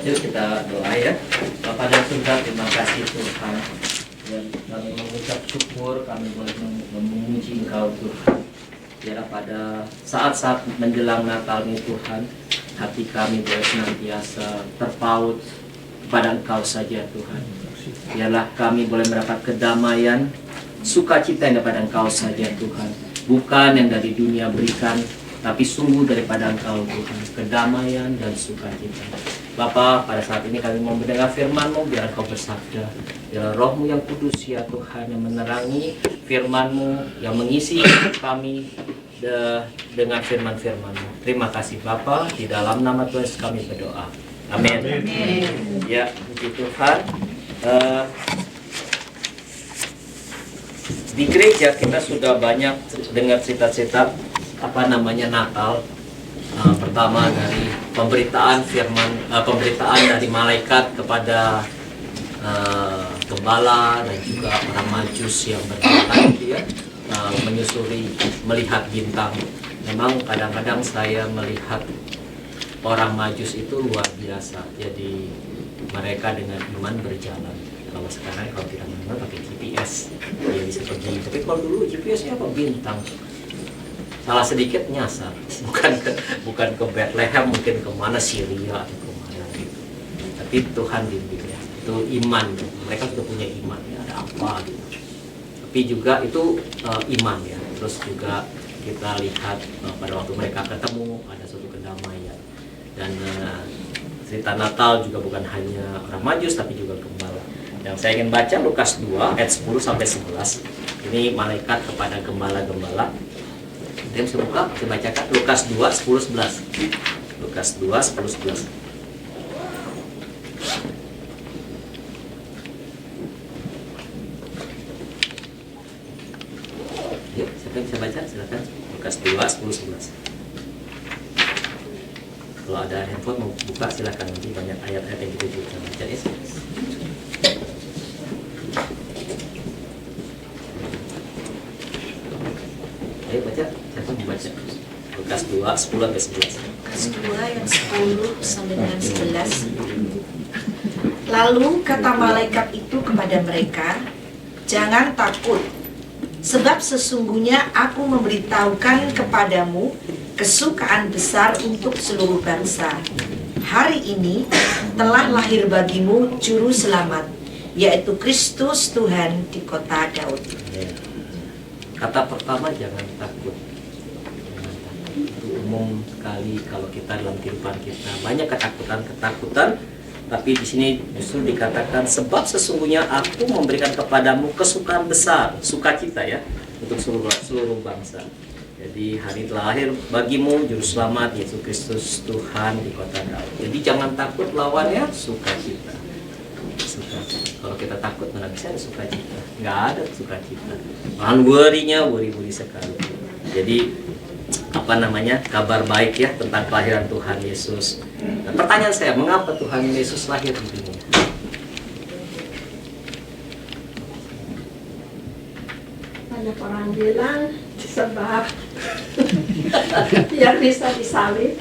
Yuk kita doa ya. Bapa dan Surga, terima kasih Tuhan. Dan kami mengucap syukur, kami boleh memuji Engkau Tuhan. Biarlah pada saat-saat menjelang Natal ini Tuhan, hati kami boleh senantiasa terpaut kepada Engkau saja Tuhan. Biarlah kami boleh mendapat kedamaian, sukacita yang daripada Engkau saja Tuhan. Bukan yang dari dunia berikan, tapi sungguh daripada Engkau Tuhan, kedamaian dan sukacita. Bapa, pada saat ini kami mau mendengar firman-Mu, biar Engkau bersabda. Biar Roh-Mu yang kudus ya Tuhan, yang menerangi firman-Mu, yang mengisi hidup kami dengan firman-firman-Mu. Terima kasih Bapa, di dalam nama Tuhan Yesus kami berdoa. Amin. Ya, puji Tuhan. Di gereja kita sudah banyak dengar cerita-cerita Natal. Pertama dari pemberitaan dari malaikat kepada gembala dan juga orang Majus yang berjalan menyusuri melihat bintang. Memang kadang-kadang saya melihat orang Majus itu luar biasa. Jadi mereka dengan iman berjalan. Kalau sekarang kalau kita mengenal pakai GPS, dia bisa pergi. Tapi kalau dulu GPS-nya apa? Bintang. Salah sedikit nyasar, bukan ke Bethlehem, mungkin kemana Syria atau kemana gitu. Tapi Tuhan bimbing ya, itu iman. Mereka sudah punya iman ya, ada apa gitu. Tapi juga itu iman ya. Terus juga kita lihat pada waktu mereka ketemu ada suatu kedamaian. Dan cerita Natal juga bukan hanya orang Majus tapi juga gembala. Yang saya ingin baca Lukas 2 ayat 10 sampai 11. Ini malaikat kepada gembala-gembala. Kita bisa buka, kita bacakan Lukas 2, 10, 11. Lukas 2, 10, 11. Yuk, siapa yang bisa baca? Silakan. Lukas 2, 10, 11. Kalau ada handphone mau buka silakan, nanti banyak ayat-ayat yang kita juga baca ya. Ayo baca. Baca. Lukas 2, 10 sampai 11. Lukas 2 ayat 10 sampai dengan 11. Lalu kata malaikat itu kepada mereka, "Jangan takut, sebab sesungguhnya aku memberitahukan kepadamu kesukaan besar untuk seluruh bangsa. Hari ini telah lahir bagimu juru selamat, yaitu Kristus Tuhan di kota Daud." Kata pertama jangan takut. Itu umum sekali kalau kita dalam kehidupan kita banyak ketakutan, tapi di sini justru dikatakan sebab sesungguhnya aku memberikan kepadamu kesukaan besar, sukacita ya untuk seluruh bangsa. Jadi hari telah lahir bagimu juru selamat Yesus Kristus Tuhan di kota Daud. Jadi jangan takut, lawannya sukacita. Kalau kita takut mana bisa ada sukacita? Nggak ada sukacita. Malahan worry sekali. Jadi kabar baik ya tentang kelahiran Tuhan Yesus. Nah, pertanyaan saya, mengapa Tuhan Yesus lahir di dunia? Banyak orang bilang sebab biar bisa disalib,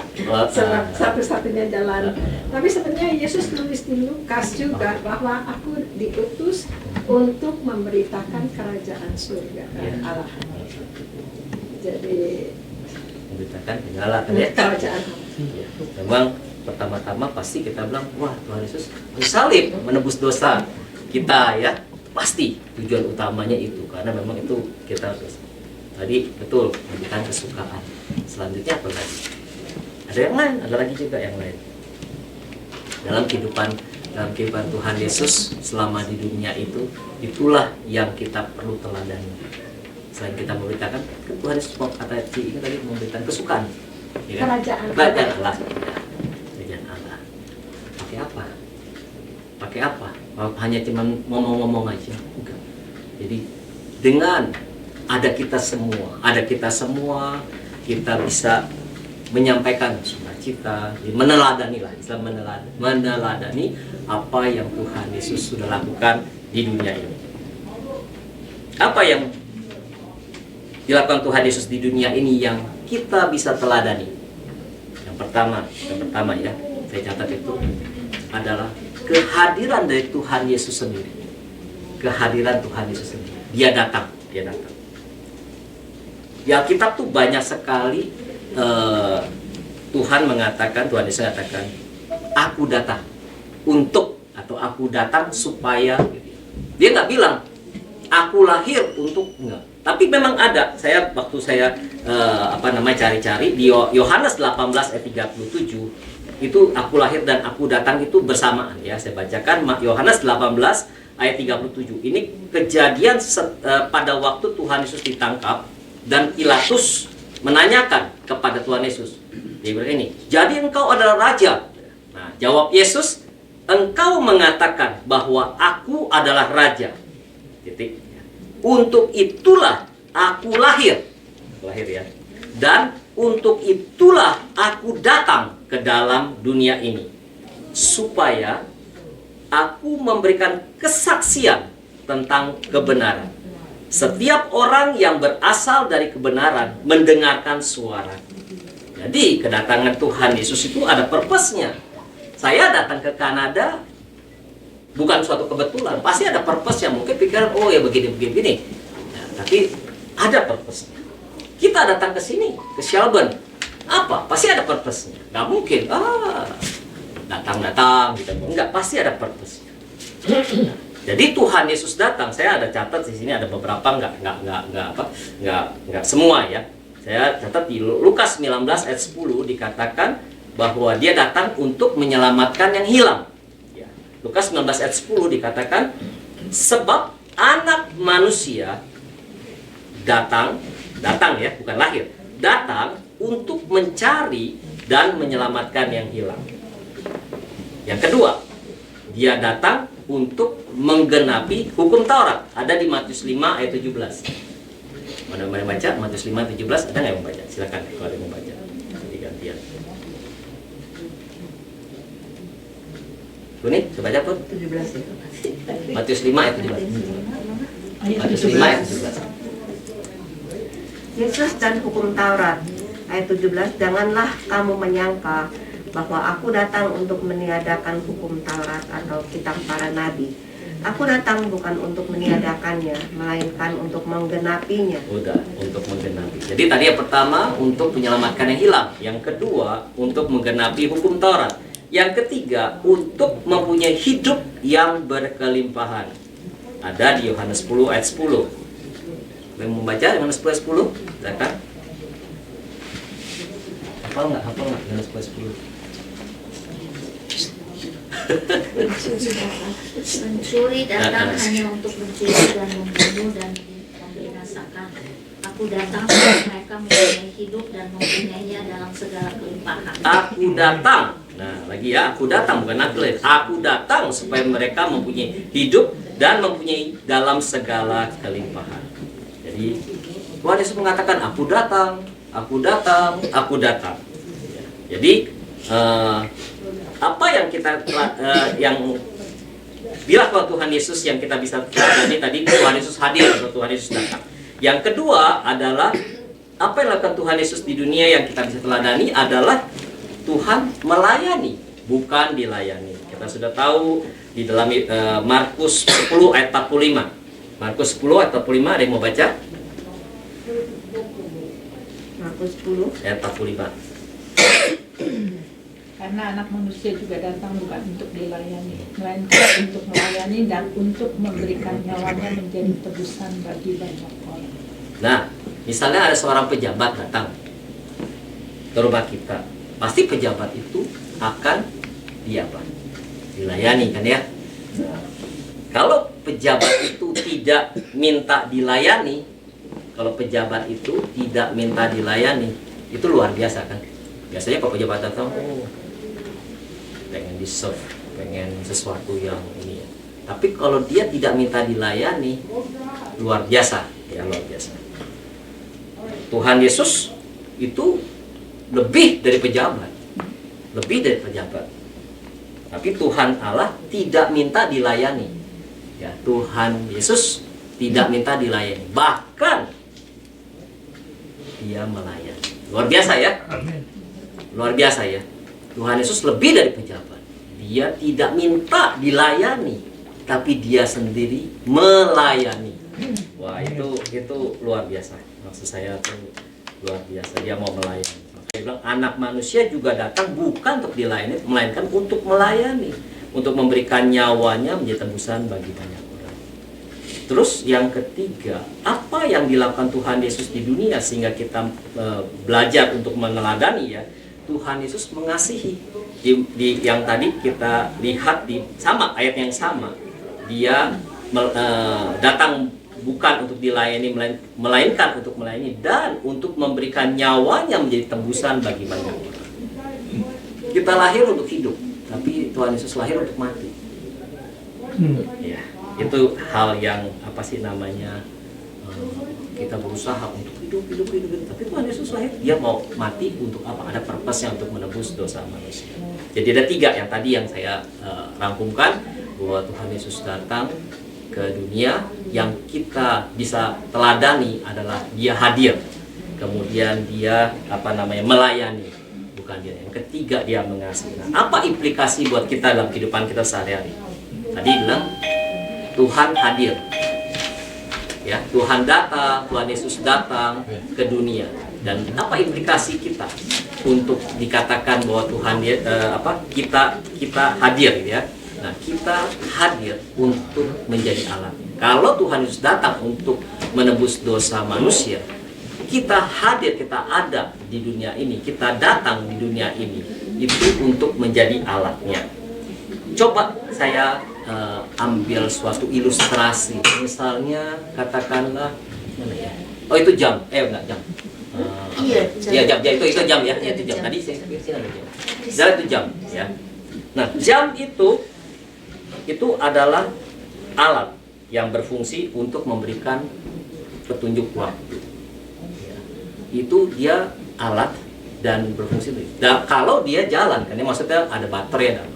sebab satu-satunya jalan. Tapi sebenarnya Yesus tulis di Lukas juga bahwa aku diutus untuk memberitakan kerajaan surga Allah. Jadi Memberitakan Allah kerajaan. Ya, memang pertama-tama pasti kita bilang, wah Tuhan Yesus disalib menebus dosa kita ya. Pasti tujuan utamanya itu, karena memang itu kita tadi betul memberikan kesukaan. Selanjutnya apa lagi? Ada yang lain, ada lagi juga yang lain. Dalam kehidupan Tuhan Yesus selama di dunia itu, itulah yang kita perlu teladani. Selain kita memberitakan, Tuhan Yesus kata ini tadi memberikan kesukaan. Ya kan? Kerajaan Allah. Kerajaan Allah. Pakai apa? Hanya cuma ngomong-ngomong aja. Enggak. Jadi dengan ada kita semua, kita bisa menyampaikan sukacita, meneladani apa yang Tuhan Yesus sudah lakukan di dunia ini. Apa yang dilakukan Tuhan Yesus di dunia ini yang kita bisa teladani? Yang pertama ya, saya catat itu adalah kehadiran dari Tuhan Yesus sendiri. Kehadiran Tuhan Yesus sendiri. Dia datang. Di Alkitab tuh banyak sekali Tuhan Yesus mengatakan, aku datang untuk, atau aku datang supaya. Dia nggak bilang aku lahir untuk, enggak. Tapi memang ada. Waktu saya cari-cari di Yohanes 18 ayat 37, itu aku lahir dan aku datang itu bersamaan ya. Saya bacakan Yohanes 18 ayat 37. Ini kejadian pada waktu Tuhan Yesus ditangkap dan Pilatus menanyakan kepada Tuhan Yesus. Dia bilang ini, jadi engkau adalah raja. Nah, jawab Yesus, engkau mengatakan bahwa aku adalah raja. Titik. Untuk itulah aku lahir. Lahir ya. Dan untuk itulah aku datang ke dalam dunia ini. Supaya aku memberikan kesaksian tentang kebenaran. Setiap orang yang berasal dari kebenaran mendengarkan suara. Jadi kedatangan Tuhan Yesus itu ada purpose-nya. Saya datang ke Kanada bukan suatu kebetulan, pasti ada purpose-nya. Mungkin pikiran, oh ya begini. Nah, tapi ada purpose-nya. Kita datang ke sini, ke Shelburne, apa? Pasti ada purpose-nya. Nggak mungkin, datang gitu. Enggak, pasti ada purpose-nya. Jadi Tuhan Yesus datang. Saya ada catat di sini, ada beberapa, nggak semua ya. Saya catat di Lukas 19 ayat 10 dikatakan bahwa dia datang untuk menyelamatkan yang hilang. Ya. Lukas 19 ayat 10 dikatakan, sebab anak manusia datang ya, bukan lahir, datang untuk mencari dan menyelamatkan yang hilang. Yang kedua, dia datang untuk menggenapi hukum Taurat. Ada di Matius 5 ayat 17. Mana baca? Matius 5 ayat 17, ada nggak yang membaca? Silakan kalau ada yang membaca. Jadi gantian. Ini coba baca pun. 17 itu. Matius 5 ayat 17. Matius 5 ayat 17. Yesus dan hukum Taurat. Ayat 17, janganlah kamu menyangka bahwa aku datang untuk meniadakan hukum Taurat atau kitab para nabi. Aku datang bukan untuk meniadakannya, melainkan untuk menggenapinya. Udah, untuk menggenapi. Jadi tadi yang pertama untuk menyelamatkan yang hilang. Yang kedua untuk menggenapi hukum Taurat. Yang ketiga untuk mempunyai hidup yang berkelimpahan. Ada di Yohanes 10 ayat 10. Yang membaca Yohanes 10 ayat 10? Silakan. Hafal nggak Yohanes 10 ayat 10? Mencuri datang hanya untuk mencuri dan membunuh dan membinasakan. Aku datang supaya mereka mempunyai hidup dan mempunyainya dalam segala kelimpahan. Aku datang. Nah, lagi ya, aku datang bukan naklir. Aku datang supaya mereka mempunyai hidup dan mempunyai dalam segala kelimpahan. Jadi Tuhan Yesus mengatakan, aku datang, aku datang, aku datang. Jadi apa yang kita yang dilakukan Tuhan Yesus yang kita bisa teladani tadi, Tuhan Yesus hadir atau Tuhan Yesus datang. Yang kedua adalah apa yang dilakukan Tuhan Yesus di dunia yang kita bisa teladani adalah Tuhan melayani, bukan dilayani. Kita sudah tahu di dalam Markus 10 ayat 45. Markus 10 ayat 45, ada yang mau baca? Markus 10 Ayat 45. Karena anak manusia juga datang bukan untuk dilayani, melainkan untuk melayani dan untuk memberikan nyawanya menjadi tebusan bagi banyak orang. Nah, misalnya ada seorang pejabat datang ke rumah kita, pasti pejabat itu akan dilayani kan ya. Nah, kalau pejabat itu tidak minta dilayani, itu luar biasa kan. Biasanya kalau pejabat datang, pengen di-serve, pengen sesuatu yang ini ya. Tapi kalau dia tidak minta dilayani, luar biasa ya, luar biasa. Tuhan Yesus itu lebih dari pejabat. Tapi Tuhan Allah tidak minta dilayani. Ya, Tuhan Yesus tidak minta dilayani, bahkan dia melayani. Luar biasa ya. Luar biasa ya. Tuhan Yesus lebih dari pejabat. dia tidak minta dilayani, tapi dia sendiri melayani. Wah, itu luar biasa. Maksud saya tuh luar biasa, dia mau melayani. Dia bilang anak manusia juga datang bukan untuk dilayani, melainkan untuk melayani, untuk memberikan nyawanya menjadi tebusan bagi banyak orang. Terus yang ketiga, apa yang dilakukan Tuhan Yesus di dunia sehingga kita belajar untuk meneladani ya. Tuhan Yesus mengasihi. Yang tadi kita lihat di sama ayat yang sama, dia datang bukan untuk dilayani, melainkan untuk melayani dan untuk memberikan nyawanya menjadi tebusan bagi banyak orang. Kita lahir untuk hidup, tapi Tuhan Yesus lahir untuk mati. Ya, itu hal yang apa sih namanya? Kita berusaha untuk hidup, tapi Tuhan Yesus lahir, dia mau mati untuk apa? Ada purpose-nya untuk menebus dosa manusia. Jadi ada 3 yang tadi yang saya rangkumkan, bahwa Tuhan Yesus datang ke dunia, yang kita bisa teladani adalah dia hadir, kemudian dia melayani, bukan dia. Yang ketiga, dia mengasihi. Nah, apa implikasi buat kita dalam kehidupan kita sehari-hari? Tadi bilang Tuhan hadir. Ya, Tuhan datang, Tuhan Yesus datang ke dunia. Dan apa implikasi kita untuk dikatakan bahwa Tuhan kita hadir ya. Nah, kita hadir untuk menjadi alat. Kalau Tuhan Yesus datang untuk menebus dosa manusia, kita hadir, kita ada di dunia ini, kita datang di dunia ini itu untuk menjadi alatnya. Coba saya ambil suatu ilustrasi, misalnya katakanlah mana ya? Oh, itu jam, enggak jam. Jam itu jam ya, itu jam. Tadi saya kira jam. Itu jam ya. Nah, jam itu adalah alat yang berfungsi untuk memberikan petunjuk waktu. Ya. Itu dia alat dan berfungsi. Dan kalau dia jalan, kan maksudnya ada baterai dalam.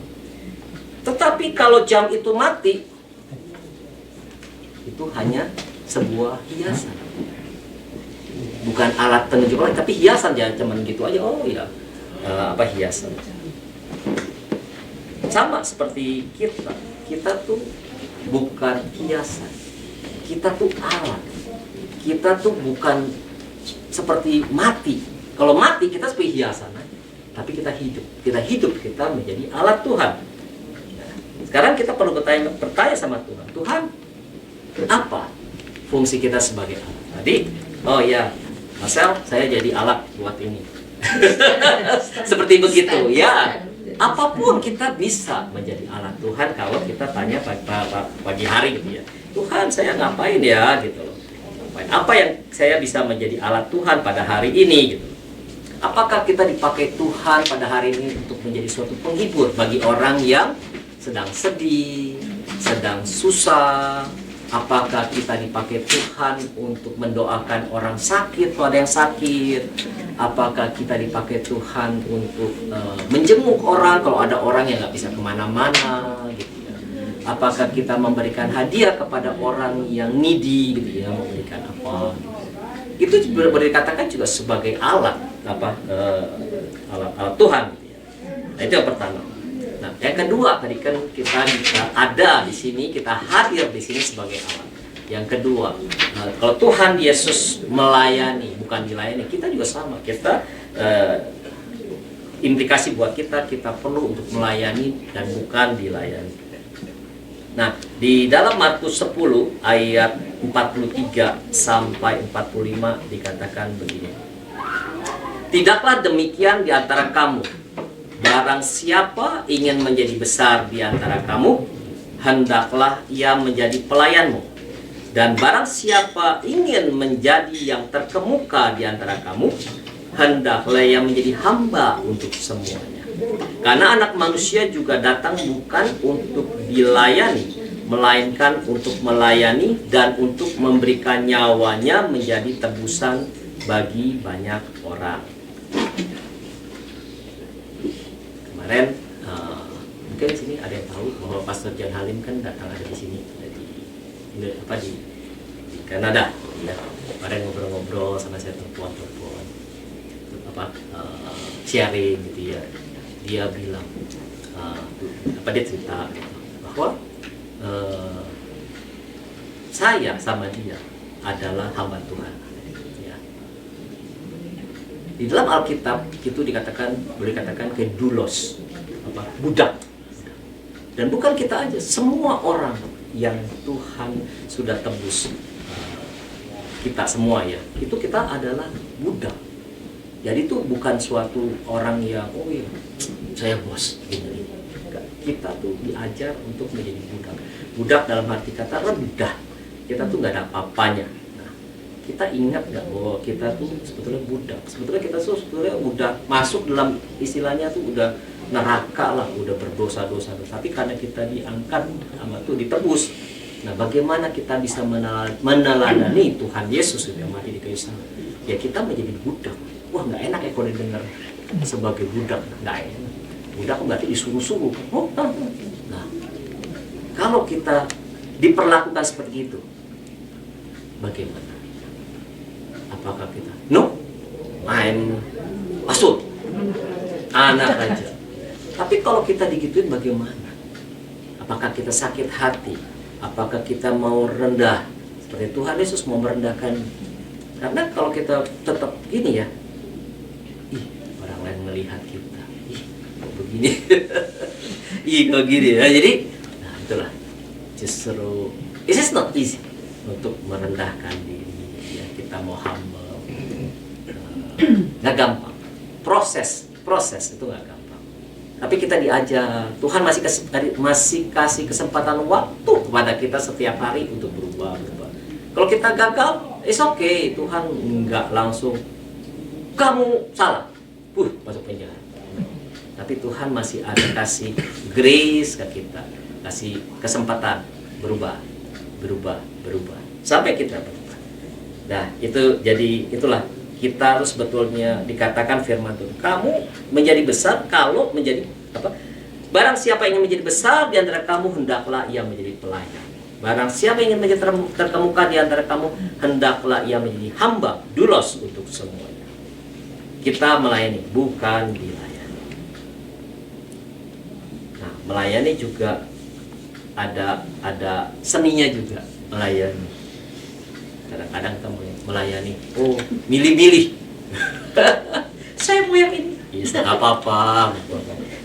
Tetapi kalau jam itu mati, itu hanya sebuah hiasan. Bukan alat penunjuk waktu, tapi hiasan ya, cuman gitu aja. Oh ya, hiasan. Sama seperti kita tuh bukan hiasan, kita tuh alat, kita tuh bukan seperti mati. Kalau mati kita seperti hiasan, tapi kita hidup, kita menjadi alat Tuhan. Nah, sekarang kita perlu bertanya sama Tuhan, Tuhan, apa fungsi kita sebagai alat? Tadi, oh ya, Marcel, saya jadi alat buat ini. Seperti begitu, ya. Apapun kita bisa menjadi alat Tuhan kalau kita tanya pagi hari gitu ya. Tuhan, saya ngapain ya gitu loh. Apa yang saya bisa menjadi alat Tuhan pada hari ini gitu. Apakah kita dipakai Tuhan pada hari ini untuk menjadi suatu penghibur bagi orang yang sedang sedih, sedang susah? Apakah kita dipakai Tuhan untuk mendoakan orang sakit kalau ada yang sakit? Apakah kita dipakai Tuhan untuk menjenguk orang kalau ada orang yang nggak bisa kemana-mana gitu ya? Apakah kita memberikan hadiah kepada orang yang needy gitu ya, memberikan apa? Itu boleh dikatakan juga sebagai alat alat Tuhan gitu ya. Nah, itu yang pertama. Nah, yang kedua tadi kan kita ada di sini, kita hadir di sini sebagai alat. Yang kedua, kalau Tuhan Yesus melayani, bukan dilayani, kita juga sama. Kita implikasi buat kita perlu untuk melayani dan bukan dilayani. Nah, di dalam Markus 10 ayat 43 sampai 45 dikatakan begini. Tidaklah demikian di antara kamu. Barang siapa ingin menjadi besar di antara kamu, hendaklah ia menjadi pelayanmu. Dan barang siapa ingin menjadi yang terkemuka di antara kamu, hendaklah ia menjadi hamba untuk semuanya. Karena anak manusia juga datang bukan untuk dilayani, melainkan untuk melayani dan untuk memberikan nyawanya menjadi tebusan bagi banyak orang. Kemarin mungkin di sini ada yang tahu bahwa Pastor John Halim kan datang ada di sini di Kanada ya. Kemarin ngobrol-ngobrol sama saya telepon sharing gitu ya. Dia bilang dia cerita gitu, bahwa saya sama dia adalah hamba Tuhan. Ya. Di dalam Alkitab itu dikatakan, boleh dikatakan kayak doulos, budak. Dan bukan kita aja, semua orang yang Tuhan sudah tebus, kita semua ya, itu kita adalah budak. Jadi itu bukan suatu orang yang oh iya saya bos gini. Kita tuh diajar untuk menjadi budak. Budak dalam arti kata rendah. Kita tuh nggak ada apa-apanya. Nah, kita ingat nggak bahwa kita tuh sebetulnya budak. Sebetulnya kita tuh sebetulnya udah masuk dalam istilahnya tuh udah neraka lah, udah berdosa-dosa. Tapi karena kita diangkat sama tuh ditebus. Nah, bagaimana kita bisa meneladani Tuhan Yesus yang mati di kayu salib? Ya kita menjadi budak. Wah, nggak enak ya kalau didengar sebagai budak, nggak enak. Budak berarti disuruh-suruh. Nah, kalau kita diperlakukan seperti itu, bagaimana? Apakah kita main pasut anak aja? Tapi kalau kita digituin bagaimana? Apakah kita sakit hati? Apakah kita mau rendah? Seperti Tuhan Yesus mau merendahkan. Karena kalau kita tetap gini ya, orang lain melihat kita, kok begini, kok gini ya. Jadi, nah itulah justru it is not easy untuk merendahkan diri. Ya, kita mau humble, nggak gampang. Proses itu nggak gampang. Tapi kita diajar, Tuhan masih kasih kesempatan waktu kepada kita setiap hari untuk berubah. Kalau kita gagal, it's okay. Tuhan nggak langsung kamu salah, masuk penjara. Tapi Tuhan masih ada kasih grace ke kita, kasih kesempatan berubah sampai kita berubah. Nah itulah kita harus betulnya dikatakan firman Tuhan. Kamu menjadi besar kalau menjadi apa? Barang siapa ingin menjadi besar di antara kamu, hendaklah ia menjadi pelayan. Barang siapa ingin menjadi terkemuka di antara kamu, hendaklah ia menjadi hamba, doulos untuk semuanya. Kita melayani, bukan dilayani. Nah, melayani juga ada seninya juga melayani. Kadang-kadang kamu melayani, milih-milih. Saya mau yang ini. Ya, nggak apa-apa.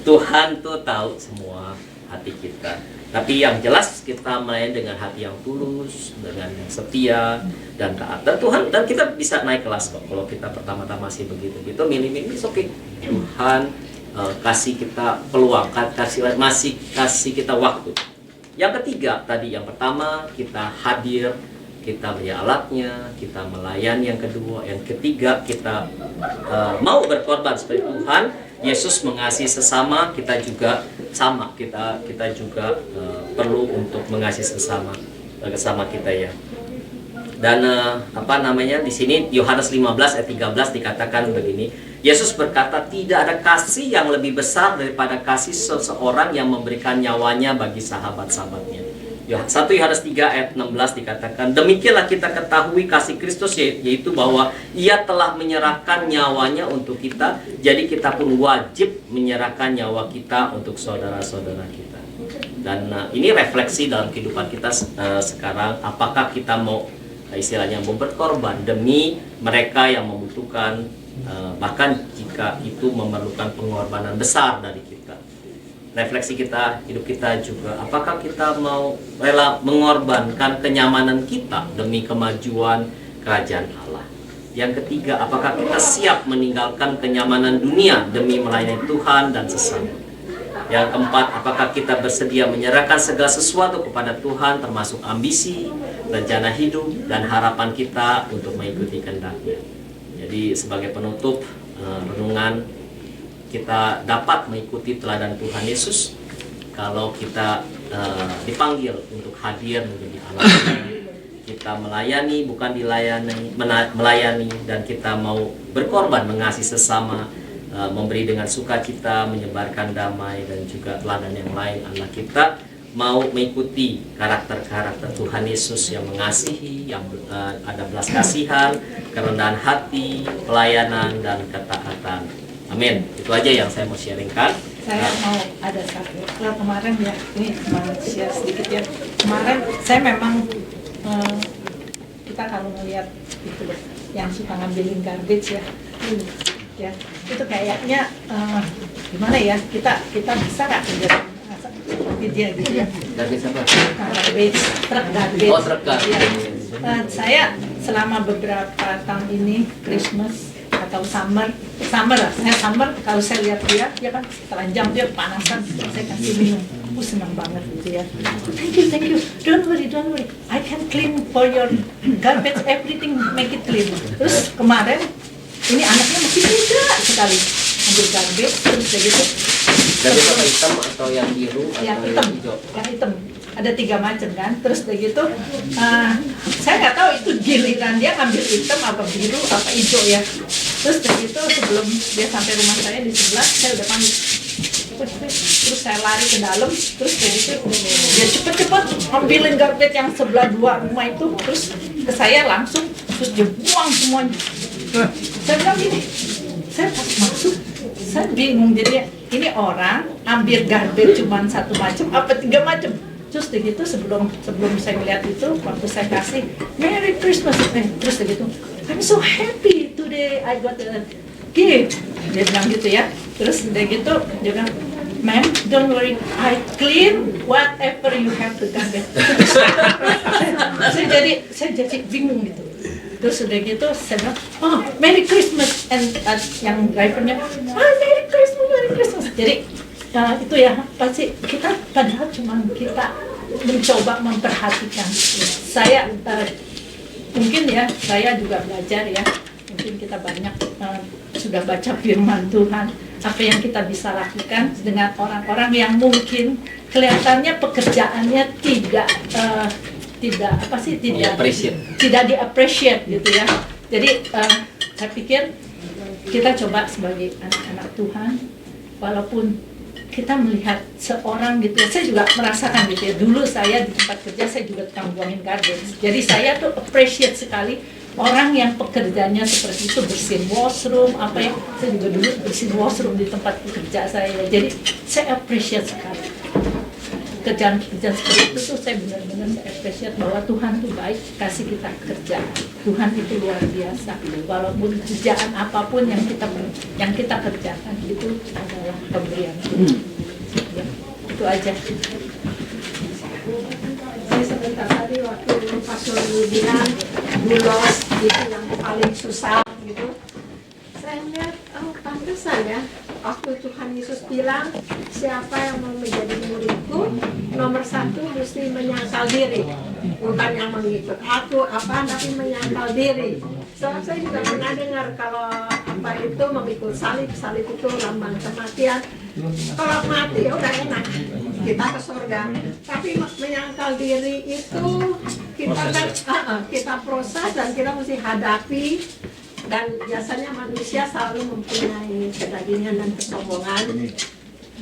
Tuhan tuh tahu semua hati kita. Tapi yang jelas kita melayani dengan hati yang tulus, dengan yang setia dan taat. Dan Tuhan, dan kita bisa naik kelas kok. Kalau kita pertama-tama masih begitu-gitu, milih-milih, oke. Tuhan kasih kita peluang, masih kasih kita waktu. Yang ketiga tadi, yang pertama kita hadir, kita beri alatnya, kita melayani. Yang kedua, yang ketiga kita mau berkorban seperti Tuhan Yesus mengasihi sesama. Kita juga sama, kita juga perlu untuk mengasihi sesama kita ya. Dan di sini Yohanes 15 ayat 13 dikatakan begini, Yesus berkata, tidak ada kasih yang lebih besar daripada kasih seseorang yang memberikan nyawanya bagi sahabat-sahabatnya. 1 Yohanes 3 ayat 16 dikatakan, demikianlah kita ketahui kasih Kristus, yaitu bahwa ia telah menyerahkan nyawanya untuk kita. Jadi kita pun wajib menyerahkan nyawa kita untuk saudara-saudara kita. Dan ini refleksi dalam kehidupan kita sekarang. Apakah kita mau istilahnya mau berkorban demi mereka yang membutuhkan, bahkan jika itu memerlukan pengorbanan besar dari kita. Refleksi kita, hidup kita juga, apakah kita mau rela mengorbankan kenyamanan kita demi kemajuan kerajaan Allah. Yang ketiga, apakah kita siap meninggalkan kenyamanan dunia demi melayani Tuhan dan sesama. Yang keempat, apakah kita bersedia menyerahkan segala sesuatu kepada Tuhan, termasuk ambisi, rencana hidup, dan harapan kita untuk mengikuti kehendak-Nya. Jadi sebagai penutup renungan, kita dapat mengikuti teladan Tuhan Yesus kalau kita dipanggil untuk hadir menjadi anak. Kita melayani, bukan dilayani, melayani, dan kita mau berkorban mengasihi sesama, memberi dengan sukacita, menyebarkan damai, dan juga teladan yang lain. Anak kita mau mengikuti karakter-karakter Tuhan Yesus yang mengasihi, yang ada belas kasihan, kerendahan hati, pelayanan, dan ketaatan. Amin. Itu aja yang saya mau sharingkan. saya mau ada satu. Kalau kemarin ya, ini mau share sedikit ya. Kemarin saya memang kita kalau melihat itu loh, yang suka ngambilin garbage ya, ya itu kayaknya gimana ya, kita bisa nggak kerja seperti dia gitu ya. Garbage apa? Garbage, truk garbage. Oh, truk garbage. Ya. Saya selama beberapa tahun ini Christmas atau summer lah, summer kalau saya lihat dia kan telanjang, dia panasan, saya kasih minum, aku senang banget gitu ya. Thank you, don't worry, I can clean for your garbage, everything, make it clean. Terus kemarin ini anaknya masih muda sekali, ambil garbage, terus kayak gitu. Garbage apa, hitam atau yang biru atau Yang yang hitam, hijau? yang hitam. Ada 3 macam kan, terus kayak gitu. Saya nggak tahu itu giliran dia ngambil hitam apa biru apa hijau ya. Terus kayak gitu sebelum dia sampai rumah saya di sebelah, saya udah panik. Terus saya lari ke dalam, terus kayak gitu dia cepet-cepet ambilin garbage yang sebelah 2 rumah itu, terus ke saya langsung, terus dia buang semuanya. Saya bilang gini, saya pas masuk, saya bingung jadi ini orang ambil garbage cuma 1 macam apa 3 macam. Terus begitu sebelum saya melihat itu, waktu saya kasih Merry Christmas, terus begitu I'm so happy today I got a gift, dia bilang gitu ya. Terus udah gitu dia bilang, ma'am don't worry, I clean whatever you have to garbage. saya jadi bingung gitu. Terus udah gitu saya bilang, oh Merry Christmas, and yang drivernya, Merry Christmas. Jadi itu ya, pasti kita padahal cuma kita mencoba memperhatikan. Saya mungkin ya, saya juga belajar ya, mungkin kita banyak sudah baca firman Tuhan, apa yang kita bisa lakukan dengan orang-orang yang mungkin kelihatannya pekerjaannya tidak di-appreciate gitu ya. Jadi saya pikir kita coba sebagai anak-anak Tuhan, walaupun kita melihat seorang gitu ya, saya juga merasakan gitu ya, dulu saya di tempat kerja saya juga tukang buangin garbage, jadi saya tuh appreciate sekali orang yang pekerjaannya seperti itu, bersihin washroom apa ya, saya juga dulu bersihin washroom di tempat kerja saya, jadi saya appreciate sekali kerjaan seperti itu tuh, saya benar-benar appreciate bahwa Tuhan tuh baik, kasih kita kerja. Tuhan itu luar biasa. Walaupun kerjaan apapun yang kita kerjakan itu adalah pemberian Tuhan. Ya, itu aja. Saya sebentar tadi waktu Pastor bilang bulos itu yang paling susah gitu. Saya lihat, pantesan ya, waktu Tuhan Yesus bilang, siapa yang mau menjadi muridku, nomor 1 mesti menyangkal diri, bukan yang mengikut aku apa, tapi menyangkal diri. Soalnya saya juga pernah dengar kalau apa itu memikul salib itu lambang kematian. Kalau mati ya udah enak, kita ke surga. Tapi menyangkal diri itu kita kan kita proses dan kita mesti hadapi. Dan biasanya manusia selalu mempunyai kedagingan dan kesombongan.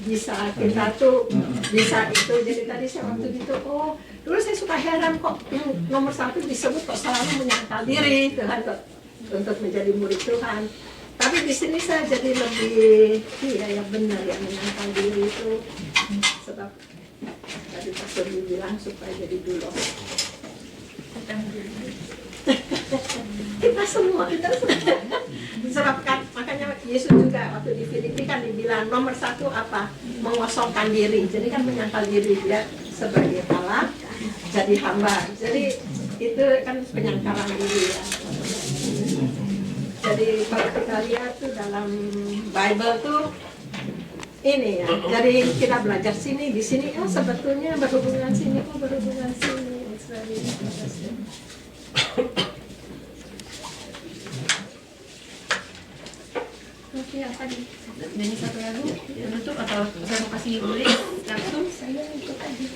Bisa kita tuh, bisa itu. Jadi tadi saya waktu gitu, oh dulu saya suka heran kok yang nomor 1 disebut kok selalu menyangkal diri Tuhan untuk menjadi murid Tuhan. Tapi di sini saya jadi lebih, iya ya benar ya, menyangkal diri itu. Sebab tadi Pastor bilang supaya jadi dulos. kita semua sebabkan makanya Yesus juga waktu di Filipi kan dibilang nomor 1 apa, mengosongkan diri. Jadi kan menyangkal diri dia sebagai Allah jadi hamba, jadi itu kan penyangkalan diri ya. Jadi kalau kita lihat tuh dalam Bible tuh ini ya, jadi kita belajar sini di sini sebetulnya berhubungan sini berhubungan sini. Oke, apa nih? Nyanyi satu lagu penutup atau saya mau kasih lirik langsung? Saya ikut aja.